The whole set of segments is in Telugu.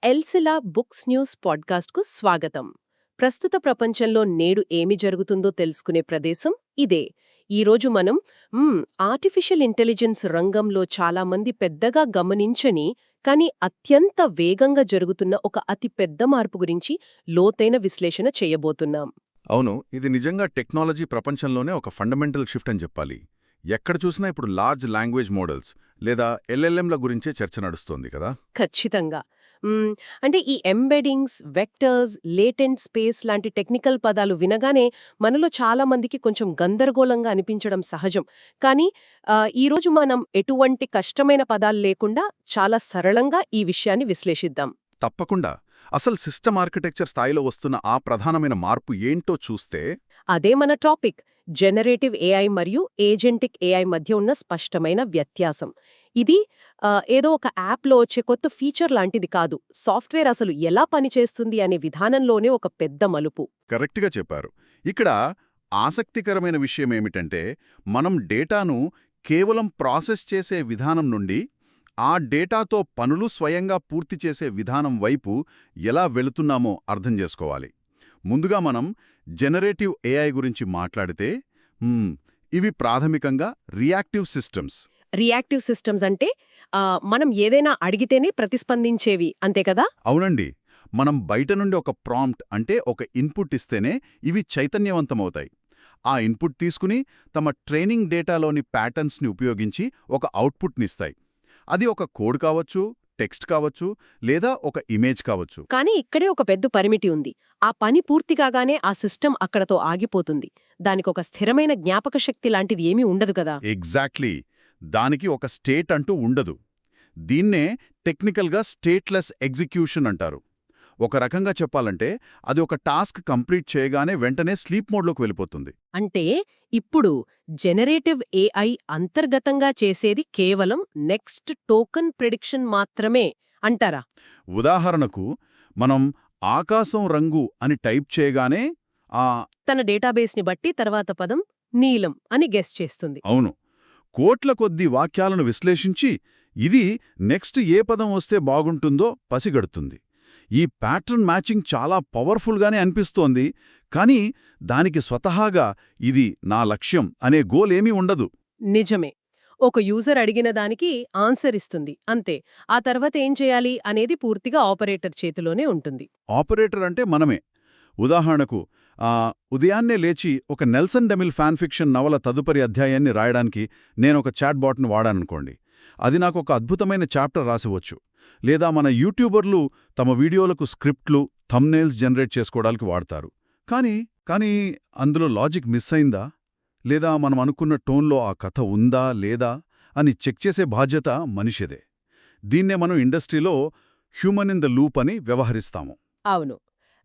ఎల్సిలా బుక్స్ న్యూస్ పాడ్కాస్ట్కు స్వాగతం. ప్రస్తుత ప్రపంచంలో నేడు ఏమి జరుగుతుందో తెలుసుకునే ప్రదేశం ఇదే. ఈరోజు మనం ఆర్టిఫిషియల్ ఇంటెలిజెన్స్ రంగంలో చాలామంది పెద్దగా గమనించని కానీ అత్యంత వేగంగా జరుగుతున్న ఒక అతి పెద్ద మార్పు గురించి లోతైన విశ్లేషణ చేయబోతున్నాం. అవును, ఇది నిజంగా టెక్నాలజీ ప్రపంచంలోనే ఒక ఫండమెంటల్ షిఫ్ట్ అని చెప్పాలి. ఎక్కడ చూసినా ఇప్పుడు లార్జ్ లాంగ్వేజ్ మోడల్స్ లేదా ఎల్ఎల్ఎంల గురించే చర్చ నడుస్తోంది కదా. ఖచ్చితంగా. అంటే ఈ ఎంబెడింగ్స్, వెక్టర్స్, లేటెంట్ స్పేస్ లాంటి టెక్నికల్ పదాలు వినగానే మనలో చాలా మందికి కొంచెం గందరగోళంగా అనిపించడం సహజం. కానీ ఈరోజు మనం ఎటువంటి కష్టమైన పదాలు లేకుండా చాలా సరళంగా ఈ విషయాన్ని విశ్లేషిద్దాం. తప్పకుండా. అసలు సిస్టమ్ ఆర్కిటెక్చర్ స్థాయిలో వస్తున్న ఆ ప్రధానమైన మార్పు ఏంటో చూస్తే అదే మన టాపిక్. జనరేటివ్ ఏఐ మరియు ఏజెంటిక్ ఏఐ మధ్య ఉన్న స్పష్టమైన వ్యత్యాసం. ఇది ఏదో ఒక యాప్లో వచ్చే కొత్త ఫీచర్ లాంటిది కాదు. సాఫ్ట్వేర్ అసలు ఎలా పనిచేస్తుంది అనే విధానంలోనే ఒక పెద్ద మలుపు. కరెక్ట్గా చెప్పారు. ఇక్కడ ఆసక్తికరమైన విషయమేమిటంటే, మనం డేటాను కేవలం ప్రాసెస్ చేసే విధానం నుండి ఆ డేటాతో పనులు స్వయంగా పూర్తి చేసే విధానం వైపు ఎలా వెళుతున్నామో అర్థం చేసుకోవాలి. ముందుగా మనం జనరేటివ్ ఏఐ గురించి మాట్లాడితే ఇవి ప్రాథమికంగా రియాక్టివ్ సిస్టమ్స్. రియాక్టివ్ సిస్టమ్స్ అంటే మనం ఏదైనా అడిగితేనే ప్రతిస్పందించేవి, అంతే కదా? అవునండి. మనం బయట నుండి ఒక ప్రాంప్ట్ అంటే ఒక ఇన్పుట్ ఇస్తేనే ఇవి చైతన్యవంతమవుతాయి. ఆ ఇన్పుట్ తీసుకుని తమ ట్రైనింగ్ డేటాలోని ప్యాటర్న్స్ని ఉపయోగించి ఒక అవుట్పుట్నిస్తాయి. అది ఒక కోడ్ కావచ్చు, టెక్స్ట్ కావచ్చు, లేదా ఒక ఇమేజ్ కావచ్చు. కానీ ఇక్కడే ఒక పెద్ద పరిమితి ఉంది. ఆ పని పూర్తి కాగానే ఆ సిస్టమ్ అక్కడతో ఆగిపోతుంది. దానికొక స్థిరమైన జ్ఞాపక శక్తి లాంటిది ఏమీ ఉండదు కదా. ఎగ్జాక్ట్లీ. దానికి ఒక స్టేట్ అంటూ ఉండదు. దీన్నే టెక్నికల్గా స్టేట్లెస్ ఎగ్జిక్యూషన్ అంటారు. ఒక రకంగా చెప్పాలంటే అది ఒక టాస్క్ కంప్లీట్ చేయగానే వెంటనే స్లీప్ మోడ్లోకి వెళ్ళిపోతుంది. అంటే ఇప్పుడు జనరేటివ్ ఏఐ అంతర్గతంగా చేసేది కేవలం నెక్స్ట్ టోకన్ ప్రిడిక్షన్ మాత్రమే అంటారా? ఉదాహరణకు, మనం ఆకాశం రంగు అని టైప్ చేయగానే తన డేటాబేస్ని బట్టి తర్వాత పదం నీలం అని గెస్ చేస్తుంది. అవును, కోట్ల కొద్ది వాక్యాలను విశ్లేషించి ఇది నెక్స్ట్ ఏ పదం వస్తే బాగుంటుందో పసిగడుతుంది. ఈ ప్యాటర్న్ మ్యాచింగ్ చాలా పవర్ఫుల్గానే అనిపిస్తోంది, కానీ దానికి స్వతహాగా ఇది నా లక్ష్యం అనే గోల్ ఏమీ ఉండదు. నిజమే. ఒక యూజర్ అడిగిన దానికి ఆన్సర్ ఇస్తుంది, అంతే. ఆ తర్వాత ఏం చేయాలి అనేది పూర్తిగా ఆపరేటర్ చేతిలోనే ఉంటుంది. ఆపరేటర్ అంటే మనమే. ఉదాహరణకు, ఉదయాన్నే లేచి ఒక నెల్సన్ డెమిల్ ఫ్యాన్ ఫిక్షన్ నవల తదుపరి అధ్యాయాన్ని రాయడానికి నేనొక చాట్ బాట్ను వాడాననుకోండి. అది నాకు ఒక అద్భుతమైన చాప్టర్ రాసివచ్చు. లేదా మన యూట్యూబర్లు తమ వీడియోలకు స్క్రిప్ట్లు, థంబ్నెయిల్స్ జనరేట్ చేసుకోవడానికి వాడతారు. కానీ అందులో లాజిక్ మిస్ అయిందా, లేదా మనం అనుకున్న టోన్లో ఆ కథ ఉందా లేదా అని చెక్ చేసే బాధ్యత మనిషిదే. దీన్నే మనం ఇండస్ట్రీలో హ్యూమన్ ఇన్ ద లూప్ అని వ్యవహరిస్తాము. అవును.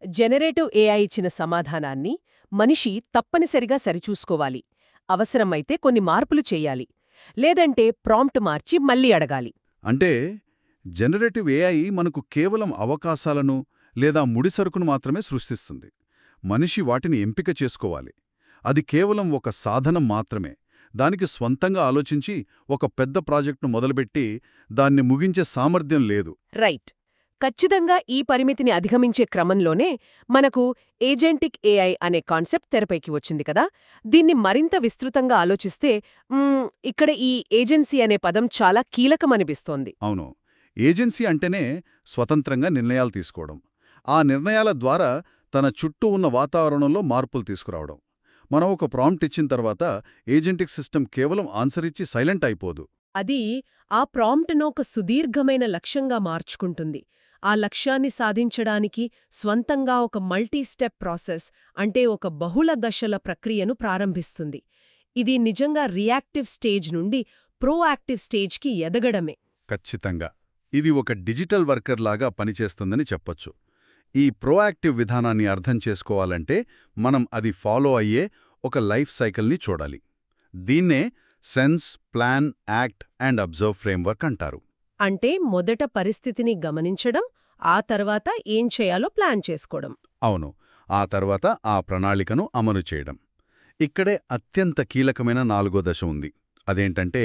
జనరేటివ్ ఏఐ ఇచ్చిన సమాధానాన్ని మనిషి తప్పనిసరిగా సరిచూసుకోవాలి. అవసరమైతే కొన్ని మార్పులు చేయాలి, లేదంటే ప్రాంప్ట్ మార్చి మళ్ళీ అడగాలి. అంటే జనరేటివ్ ఏఐ మనకు కేవలం అవకాశాలను లేదా ముడిసరుకును మాత్రమే సృష్టిస్తుంది. మనిషి వాటిని ఎంపిక చేసుకోవాలి. అది కేవలం ఒక సాధనం మాత్రమే. దానికి స్వంతంగా ఆలోచించి ఒక పెద్ద ప్రాజెక్టును మొదలుపెట్టి దాన్ని ముగించే సామర్థ్యం లేదు. రైట్. ఖచ్చితంగా ఈ పరిమితిని అధిగమించే క్రమంలోనే మనకు ఏజెంటిక్ ఏఐ అనే కాన్సెప్ట్ తెరపైకి వచ్చింది కదా. దీన్ని మరింత విస్తృతంగా ఆలోచిస్తే ఇక్కడ ఈ ఏజెన్సీ అనే పదం చాలా కీలకమనిపిస్తోంది. అవును, ఏజెన్సీ అంటేనే స్వతంత్రంగా నిర్ణయాలు తీసుకోవడం, ఆ నిర్ణయాల ద్వారా తన చుట్టూ ఉన్న వాతావరణంలో మార్పులు తీసుకురావడం. మనం ఒక ప్రాంప్ట్ ఇచ్చిన తర్వాత ఏజెంటిక్ సిస్టమ్ కేవలం ఆన్సర్ ఇచ్చి సైలెంట్ అయిపోదు. అది ఆ ప్రాంప్ట్ను ఒక సుదీర్ఘమైన లక్ష్యంగా మార్చుకుంటుంది. ఆ లక్ష్యాన్ని సాధించడానికి స్వంతంగా ఒక మల్టీ స్టెప్ ప్రాసెస్, అంటే ఒక బహుళ దశల ప్రక్రియను ప్రారంభిస్తుంది. ఇది నిజంగా రియాక్టివ్ స్టేజ్ నుండి ప్రోయాక్టివ్ స్టేజ్కి ఎదగడమే. ఖచ్చితంగా. ఇది ఒక డిజిటల్ వర్కర్ లాగా పనిచేస్తుందని చెప్పొచ్చు. ఈ ప్రోయాక్టివ్ విధానాన్ని అర్థం చేసుకోవాలంటే మనం అది ఫాలో అయ్యే ఒక లైఫ్ సైకిల్ని చూడాలి. దీన్నే sense, plan, act and observe framework అంటారు. అంటే మొదట పరిస్థితిని గమనించడం, ఆ తర్వాత ఏం చేయాలో ప్లాన్ చేసుకోవడం. అవును, ఆ తర్వాత ఆ ప్రణాళికను అమలు చేయడం. ఇక్కడే అత్యంత కీలకమైన 4వ దశ ఉంది. అదేంటంటే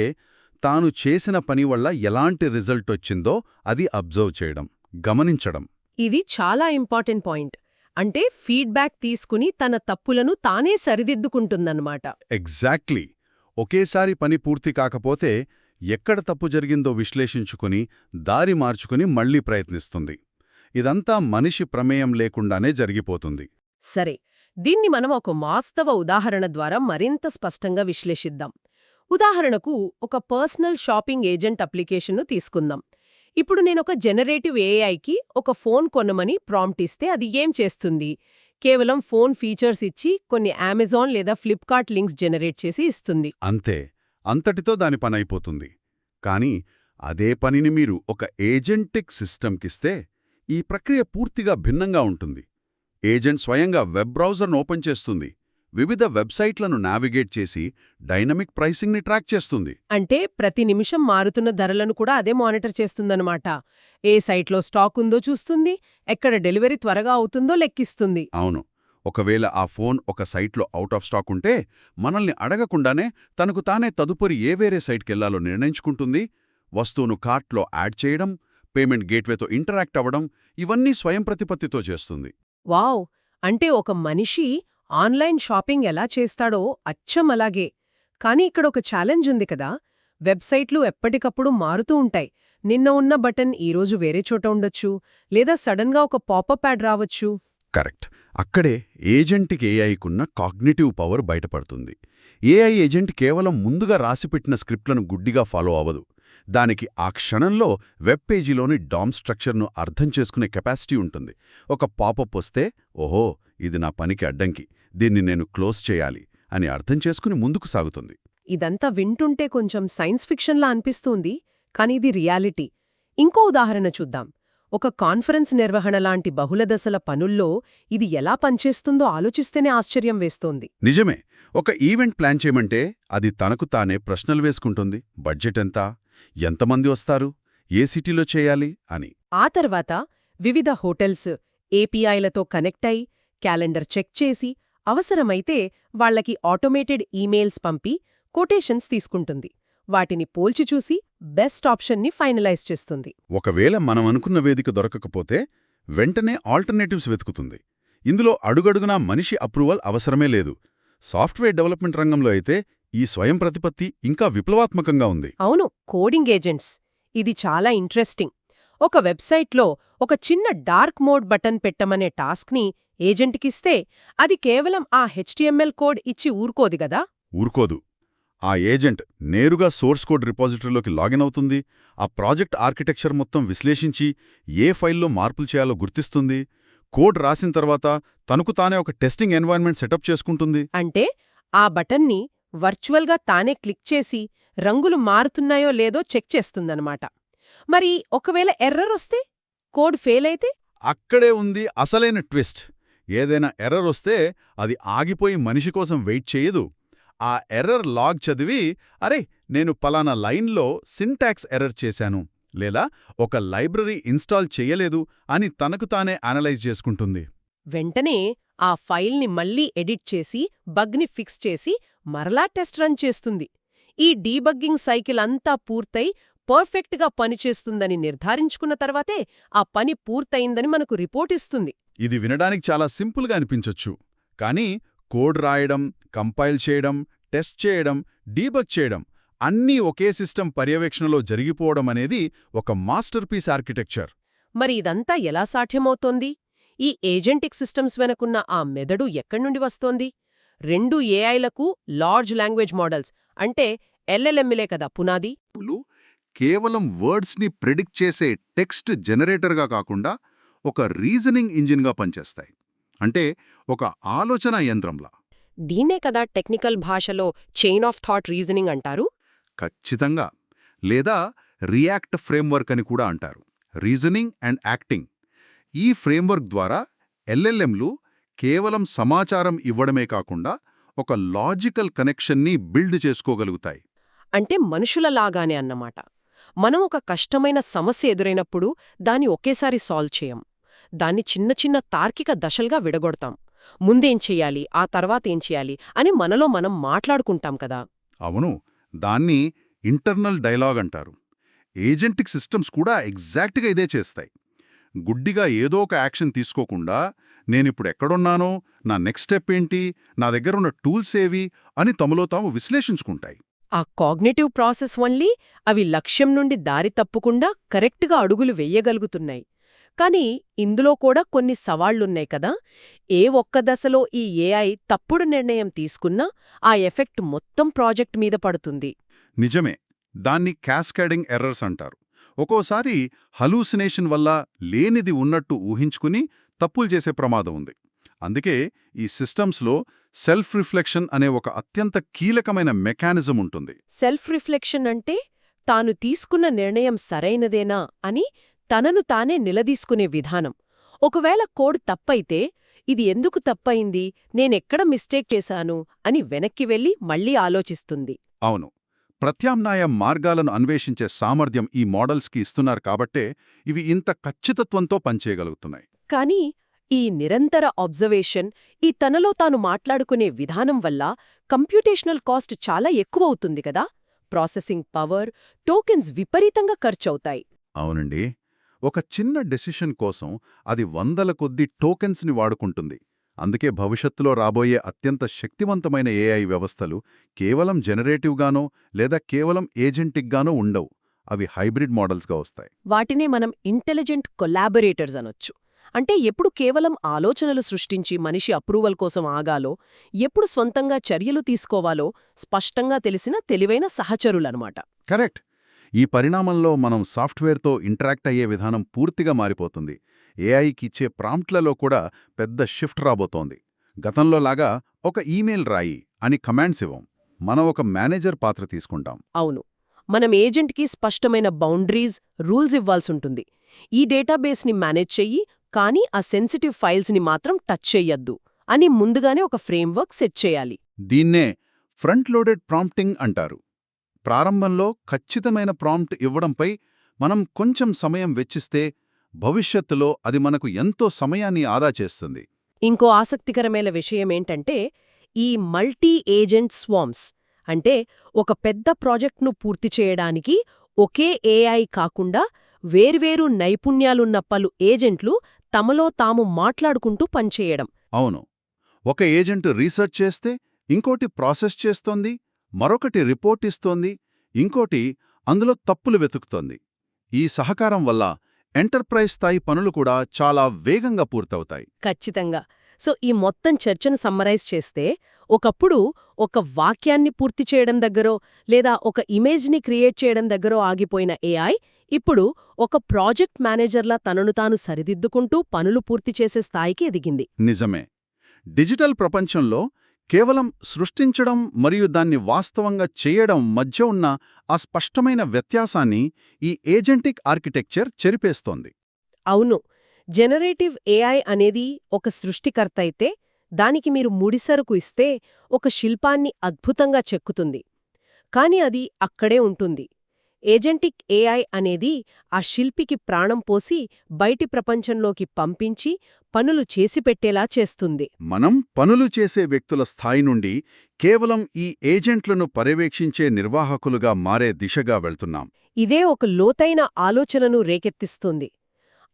తాను చేసిన పని వల్ల ఎలాంటి రిజల్ట్ వచ్చిందో అది అబ్జర్వ్ చేయడం, గమనించడం. ఇది చాలా ఇంపార్టెంట్ పాయింట్. అంటే ఫీడ్బ్యాక్ తీసుకుని తన తప్పులను తానే సరిదిద్దుకుంటుందన్నమాట. ఎగ్జాక్ట్లీ. ఒకేసారి పని పూర్తి కాకపోతే ఎక్కడ తప్పు జరిగిందో విశ్లేషించుకుని దారి మార్చుకుని మళ్లీ ప్రయత్నిస్తుంది. ఇదంతా మనిషి ప్రమేయం లేకుండానే జరిగిపోతుంది. సరే, దీన్ని మనం ఒక వాస్తవ ఉదాహరణ ద్వారా మరింత స్పష్టంగా విశ్లేషిద్దాం. ఉదాహరణకు, ఒక పర్సనల్ షాపింగ్ ఏజెంట్ అప్లికేషన్ను తీసుకుందాం. ఇప్పుడు నేనొక జనరేటివ్ ఏఐకి ఒక ఫోన్ కొనమని ప్రాంప్ట్ ఇస్తే అది ఏం చేస్తుంది? కేవలం ఫోన్ ఫీచర్స్ ఇచ్చి కొన్ని అమెజాన్ లేదా ఫ్లిప్కార్ట్ లింక్స్ జనరేట్ చేసి ఇస్తుంది. అంతే, అంతటితో దాని పనైపోతుంది. కానీ అదే పనిని మీరు ఒక ఏజెంటిక్ సిస్టమ్కిస్తే ఈ ప్రక్రియ పూర్తిగా భిన్నంగా ఉంటుంది. ఏజెంట్ స్వయంగా వెబ్ బ్రౌజర్ను ఓపెన్ చేస్తుంది, వివిధ వెబ్సైట్లను నావిగేట్ చేసి డైనమిక్ ప్రైసింగ్ని ట్రాక్ చేస్తుంది. అంటే ప్రతి నిమిషం మారుతున్న ధరలను కూడా అదే మానిటర్ చేస్తుందన్నమాట. ఏ సైట్లో స్టాక్ ఉందో చూస్తుంది, ఎక్కడ డెలివరీ త్వరగా అవుతుందో లెక్కిస్తుంది. అవును. ఒకవేళ ఆ ఫోన్ ఒక సైట్లో అవుట్ ఆఫ్ స్టాక్ ఉంటే మనల్ని అడగకుండానే తనకు తానే తదుపరి ఏ వేరే సైట్కెళ్లాలో నిర్ణయించుకుంటుంది. వస్తువును కార్ట్లో యాడ్ చేయడం, పేమెంట్ గేట్వేతో ఇంటరాక్ట్ అవ్వడం, ఇవన్నీ స్వయంప్రతిపత్తితో చేస్తుంది. వావ్! అంటే ఒక మనిషి ఆన్లైన్ షాపింగ్ ఎలా చేస్తాడో అచ్చం అలాగే. కానీ ఇక్కడ ఒక ఛాలెంజ్ ఉంది కదా. వెబ్సైట్లు ఎప్పటికప్పుడు మారుతూ ఉంటాయి. నిన్న ఉన్న బటన్ ఈరోజు వేరే చోట ఉండొచ్చు, లేదా సడన్గా ఒక పాపప్ యాడ్ రావచ్చు. కరెక్ట్. అక్కడే ఏజెంట్కి ఏఐకున్న కాగ్నిటివ్ పవర్ బయటపడుతుంది. ఏఐ ఏజెంట్ కేవలం ముందుగా రాసిపెట్టిన స్క్రిప్ట్లను గుడ్డిగా ఫాలో అవ్వదు. దానికి ఆ క్షణంలో వెబ్ పేజీలోని డామ్ స్ట్రక్చర్ను అర్థం చేసుకునే కెపాసిటీ ఉంటుంది. ఒక పాపప్ వస్తే, ఓహో, ఇది నా పనికి అడ్డంకి, దీన్ని నేను క్లోజ్ చేయాలి అని అర్థం చేసుకుని ముందుకు సాగుతుంది. ఇదంతా వింటుంటే కొంచెం సైన్స్ ఫిక్షన్లా అనిపిస్తుంది, కానీ ఇది రియాలిటీ. ఇంకో ఉదాహరణ చూద్దాం. ఒక కాన్ఫరెన్స్ నిర్వహణ లాంటి బహుళదశల పనుల్లో ఇది ఎలా పనిచేస్తుందో ఆలోచిస్తేనే ఆశ్చర్యం వేస్తోంది. నిజమే. ఒక ఈవెంట్ ప్లాన్ చేయమంటే అది తనకు తానే ప్రశ్నలు వేసుకుంటుంది. బడ్జెట్ ఎంత, ఎంతమంది వస్తారు, ఏ సిటీలో చేయాలి అని. ఆ తర్వాత వివిధ హోటల్స్ ఏపీఐలతో కనెక్ట్ అయి క్యాలెండర్ చెక్ చేసి అవసరమైతే వాళ్లకి ఆటోమేటెడ్ ఈమెయిల్స్ పంపి కొటేషన్స్ తీసుకుంటుంది. వాటిని పోల్చి చూసి బెస్ట్ ఆప్షన్ని ఫైనలైజ్ చేస్తుంది. ఒకవేళ మనం అనుకున్న వేదిక దొరకకపోతే వెంటనే ఆల్టర్నేటివ్స్ వెతుకుతుంది. ఇందులో అడుగడుగునా మనిషి అప్రూవల్ అవసరమే లేదు. సాఫ్ట్వేర్ డెవలప్మెంట్ రంగంలో అయితే ఈ స్వయం ప్రతిపత్తి ఇంకా విప్లవాత్మకంగా ఉంది. అవును, కోడింగ్ ఏజెంట్స్. ఇది చాలా ఇంట్రెస్టింగ్. ఒక వెబ్సైట్లో ఒక చిన్న డార్క్ మోడ్ బటన్ పెట్టమనే టాస్క్ని ఏజెంట్కిస్తే అది కేవలం ఆ HTML కోడ్ ఇచ్చి ఊరుకోదు గదా. ఊరుకోదు. ఆ ఏజెంట్ నేరుగా సోర్స్ కోడ్ రిపాజిటరీలోకి లాగిన్ అవుతుంది. ఆ ప్రాజెక్ట్ ఆర్కిటెక్చర్ మొత్తం విశ్లేషించి ఏ ఫైల్లో మార్పులు చేయాలో గుర్తిస్తుంది. కోడ్ రాసిన తర్వాత తనకు తానే ఒక టెస్టింగ్ ఎన్వైర్న్మెంట్ సెటప్ చేసుకుంటుంది. అంటే ఆ బటన్ని వర్చువల్గా తానే క్లిక్ చేసి రంగులు మారుతున్నాయో లేదో చెక్ చేస్తుందన్నమాట. మరి ఒకవేళ ఎర్రర్ వస్తే, కోడ్ ఫెయిల్ అయితే? అక్కడే ఉంది అసలైన ట్విస్ట్. ఏదైనా ఎర్రర్ వస్తే అది ఆగిపోయి మనిషి కోసం వెయిట్ చేయదు. ఆ ఎర్రర్ లాగ్ చదివి, అరే, నేను పలానా లైన్లో సింటాక్స్ ఎర్రర్ చేశాను, లేదా ఒక లైబ్రరీ ఇన్స్టాల్ చెయ్యలేదు అని తనకు తానే అనలైజ్ చేసుకుంటుంది. వెంటనే ఆ ఫైల్ని మళ్ళీ ఎడిట్ చేసి బగ్ని ఫిక్స్ చేసి మరలా టెస్ట్ రన్ చేస్తుంది. ఈ డీబగ్గింగ్ సైకిల్ అంతా పూర్తయి పర్ఫెక్ట్గా పనిచేస్తుందని నిర్ధారించుకున్న తర్వాతే ఆ పని పూర్తయిందని మనకు రిపోర్ట్ ఇస్తుంది. ఇది వినడానికి చాలా సింపుల్గా అనిపించొచ్చు. కానీ కోడ్ రాయడం, కంపైల్ చేయడం, టెస్ట్ చేయడం, డీబగ్ చేయడం అన్నీ ఒకే సిస్టమ్ పర్యవేక్షణలో జరిగిపోవడం అనేది ఒక మాస్టర్ పీస్ ఆర్కిటెక్చర్. మరి ఇదంతా ఎలా సాధ్యమవుతోంది? ఈ ఏజెంటిక్ సిస్టమ్స్ వెనకున్న ఆ మెదడు ఎక్కడ్నుండి వస్తోంది? 2 ఏఐలకు లార్జ్ లాంగ్వేజ్ మోడల్స్ అంటే LLMలే కదా పునాది. కేవలం వర్డ్స్ని ప్రిడిక్ట్ చేసే టెక్స్ట్ జనరేటర్గా కాకుండా ఒక రీజనింగ్ ఇంజిన్గా పనిచేస్తాయి. అంటే ఒక ఆలోచన యంత్రంలా. దీన్నే కదా టెక్నికల్ భాషలో చైన్ ఆఫ్ థాట్ రీజనింగ్ అంటారు. ఖచ్చితంగా. లేదా రియాక్ట్ ఫ్రేమ్వర్క్ అని కూడా అంటారు. Reasoning and acting. ఈ ఫ్రేమ్వర్క్ ద్వారా LLMలు కేవలం సమాచారం ఇవ్వడమే కాకుండా ఒక లాజికల్ కనెక్షన్ని బిల్డ్ చేసుకోగలుగుతాయి. అంటే మనుషులలాగానే అన్నమాట. మనం ఒక కష్టమైన సమస్య ఎదురైనప్పుడు దాన్ని ఒకేసారి సాల్వ్ చేయం. దాన్ని చిన్న చిన్న తార్కిక దశలుగా విడగొడతాం. ముందేం చెయ్యాలి, ఆ తర్వాతేం చెయ్యాలి అని మనలో మనం మాట్లాడుకుంటాం కదా. అవును, దాన్ని ఇంటర్నల్ డైలాగ్ అంటారు. ఏజెంటిక్ సిస్టమ్స్ కూడా ఎగ్జాక్ట్గా ఇదే చేస్తాయి. గుడ్డిగా ఏదో ఒక యాక్షన్ తీసుకోకుండా నేనిప్పుడు ఎక్కడున్నానో, నా నెక్స్ట్ స్టెప్ ఏంటి, నా దగ్గరున్న టూల్స్ ఏవి అని తమలో తాము విశ్లేషించుకుంటాయి. ఆ కాగ్నిటివ్ ప్రాసెస్ వల్లీ అవి లక్ష్యం నుండి దారి తప్పకుండా కరెక్ట్గా అడుగులు వెయ్యగలుగుతున్నాయి. కాని ఇందులో కూడా కొన్ని సవాళ్లున్నాయి కదా. ఏ ఒక్క దశలో ఈ ఏఐ తప్పుడు నిర్ణయం తీసుకున్నా ఆ ఎఫెక్ట్ మొత్తం ప్రాజెక్ట్ మీద పడుతుంది. నిజమే. దాన్ని క్యాస్కేడింగ్ ఎర్రర్స్ అంటారు. ఒక్కోసారి హలూసినేషన్ వల్ల లేనిది ఉన్నట్టు ఊహించుకుని తప్పులు చేసే ప్రమాదం ఉంది. అందుకే ఈ సిస్టమ్స్లో సెల్ఫ్ రిఫ్లెక్షన్ అనే ఒక అత్యంత కీలకమైన మెకానిజం ఉంటుంది. సెల్ఫ్ రిఫ్లెక్షన్ అంటే తాను తీసుకున్న నిర్ణయం సరైనదేనా అని తనను తానే నిలదీసుకునే విధానం. ఒకవేళ కోడ్ తప్పైతే ఇది ఎందుకు తప్పయింది, నేనెక్కడ మిస్టేక్ చేశాను అని వెనక్కి వెళ్లి మళ్లీ ఆలోచిస్తుంది. అవును. ప్రత్యామ్నాయ మార్గాలను అన్వేషించే సామర్థ్యం ఈ మోడల్స్కి ఇస్తున్నారు కాబట్టే ఇవి ఇంత ఖచ్చితత్వంతో పనిచేయగలుగుతున్నాయి. కానీ ఈ నిరంతర అబ్జర్వేషన్, ఈ తనలో తాను మాట్లాడుకునే విధానం వల్ల కంప్యూటేషనల్ కాస్ట్ చాలా ఎక్కువవుతుంది కదా. ప్రాసెసింగ్ పవర్, టోకెన్స్ విపరీతంగా ఖర్చవుతాయి. అవునండి. ఒక చిన్న డెసిషన్ కోసం అది వందల కొద్దీ టోకెన్స్ని వాడుకుంటుంది. అందుకే భవిష్యత్తులో రాబోయే అత్యంత శక్తివంతమైన ఏఐ వ్యవస్థలు కేవలం జనరేటివ్గానో లేదా కేవలం ఏజెంటిక్గానో ఉండవు. అవి హైబ్రిడ్ మోడల్స్గా వస్తాయి. వాటినే మనం ఇంటెలిజెంట్ కొలాబొరేటర్స్ అనొచ్చు. అంటే ఎప్పుడు కేవలం ఆలోచనలు సృష్టించి మనిషి అప్రూవల్ కోసం ఆగాలో, ఎప్పుడు స్వంతంగా చర్యలు తీసుకోవాలో స్పష్టంగా తెలిసిన తెలివైన సహచరులనమాట. కరెక్ట్. ఈ పరిణామంలో మనం సాఫ్ట్వేర్తో ఇంటరాక్ట్ అయ్యే విధానం పూర్తిగా మారిపోతుంది. ఏఐకి ఇచ్చే ప్రాంప్ట్లలో కూడా పెద్ద షిఫ్ట్ రాబోతోంది. గతంలో లాగా ఒక ఈమెయిల్ రాయి అని కమాండ్స్ ఇవ్వం. మనం ఒక మేనేజర్ పాత్ర తీసుకుంటాం. అవును. మనం ఏజెంట్కి స్పష్టమైన బౌండరీస్, రూల్స్ ఇవ్వాల్సుంటుంది. ఈ డేటాబేస్ని మేనేజ్ చెయ్యి, కానీ ఆ సెన్సిటివ్ ఫైల్స్ని మాత్రం టచ్ చెయ్యొద్దు అని ముందుగానే ఒక ఫ్రేమ్వర్క్ సెట్ చేయాలి. దీన్నే ఫ్రంట్ లోడెడ్ ప్రాంప్టింగ్ అంటారు. ప్రారంభంలో ఖచ్చితమైన ప్రాంప్ట్ ఇవ్వడంపై మనం కొంచెం సమయం వెచ్చిస్తే భవిష్యత్తులో అది మనకు ఎంతో సమయాన్ని ఆదా చేస్తుంది. ఇంకో ఆసక్తికరమైన విషయమేంటంటే ఈ మల్టీ ఏజెంట్ స్వామ్స్. అంటే ఒక పెద్ద ప్రాజెక్ట్ను పూర్తి చేయడానికి ఒకే ఏఐ కాకుండా వేర్వేరు నైపుణ్యాలున్న పలు ఏజెంట్లు తమలో తాము మాట్లాడుకుంటూ పనిచేయడం. అవును. ఒక ఏజెంట్ రీసెర్చ్ చేస్తే ఇంకోటి ప్రాసెస్ చేస్తోంది, మరొకటి రిపోర్ట్ ఇస్తోంది, ఇంకోటి అందులో తప్పులు వెతుకుతోంది. ఈ సహకారం వల్ల ఎంటర్ప్రైజ్ స్థాయి పనులు కూడా చాలా వేగంగా పూర్తవుతాయి. ఖచ్చితంగా. సో ఈ మొత్తం చర్చను సమ్మరైజ్ చేస్తే, ఒకప్పుడు ఒక వాక్యాన్ని పూర్తి చేయడం దగ్గరో లేదా ఒక ఇమేజ్ని క్రియేట్ చేయడం దగ్గరో ఆగిపోయిన ఏఐ ఇప్పుడు ఒక ప్రాజెక్ట్ మేనేజర్లా తనను తాను సరిదిద్దుకుంటూ పనులు పూర్తి చేసే స్థాయికి ఎదిగింది. నిజమే. డిజిటల్ ప్రపంచంలో కేవలం సృష్టించడం మరియు దాన్ని వాస్తవంగా చేయడం మధ్య ఉన్న ఆ స్పష్టమైన వ్యత్యాసాన్ని ఈ ఏజెంటిక్ ఆర్కిటెక్చర్ చెరిపేస్తోంది. అవును. జనరేటివ్ ఏఐ అనేది ఒక సృష్టికర్త అయితే, దానికి మీరు ముడిసరుకు ఇస్తే ఒక శిల్పాన్ని అద్భుతంగా చెక్కుతుంది. కాని అది అక్కడే ఉంటుంది. ఏజెంటిక్ ఏఐ అనేది ఆ శిల్పికి ప్రాణం పోసి బయటి ప్రపంచంలోకి పంపించి పనులు చేసిపెట్టేలా చేస్తుంది. మనం పనులు చేసే వ్యక్తుల స్థాయి నుండి కేవలం ఈ ఏజెంట్లను పర్యవేక్షించే నిర్వాహకులుగా మారే దిశగా వెళ్తున్నాం. ఇదే ఒక లోతైన ఆలోచనను రేకెత్తిస్తుంది.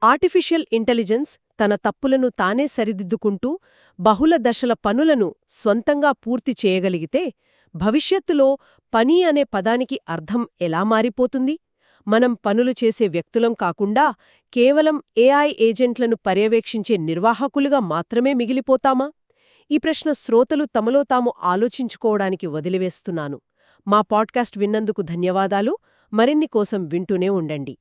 ఆర్టిఫిషియల్ ఇంటెలిజెన్స్ తన తప్పులను తానే సరిదిద్దుకుంటూ బహుళ దశల పనులను స్వంతంగా పూర్తి చేయగలిగితే భవిష్యత్తులో పని అనే పదానికి అర్థం ఎలా మారిపోతుంది? మనం పనులు చేసే వ్యక్తులం కాకుండా కేవలం ఏఐ ఏజెంట్లను పర్యవేక్షించే నిర్వాహకులుగా మాత్రమే మిగిలిపోతామా? ఈ ప్రశ్న శ్రోతలు తమలో తాము ఆలోచించుకోవడానికి వదిలివేస్తున్నాను. మా పాడ్కాస్ట్ విన్నందుకు ధన్యవాదాలు. మరిన్ని కోసం వింటూనే ఉండండి.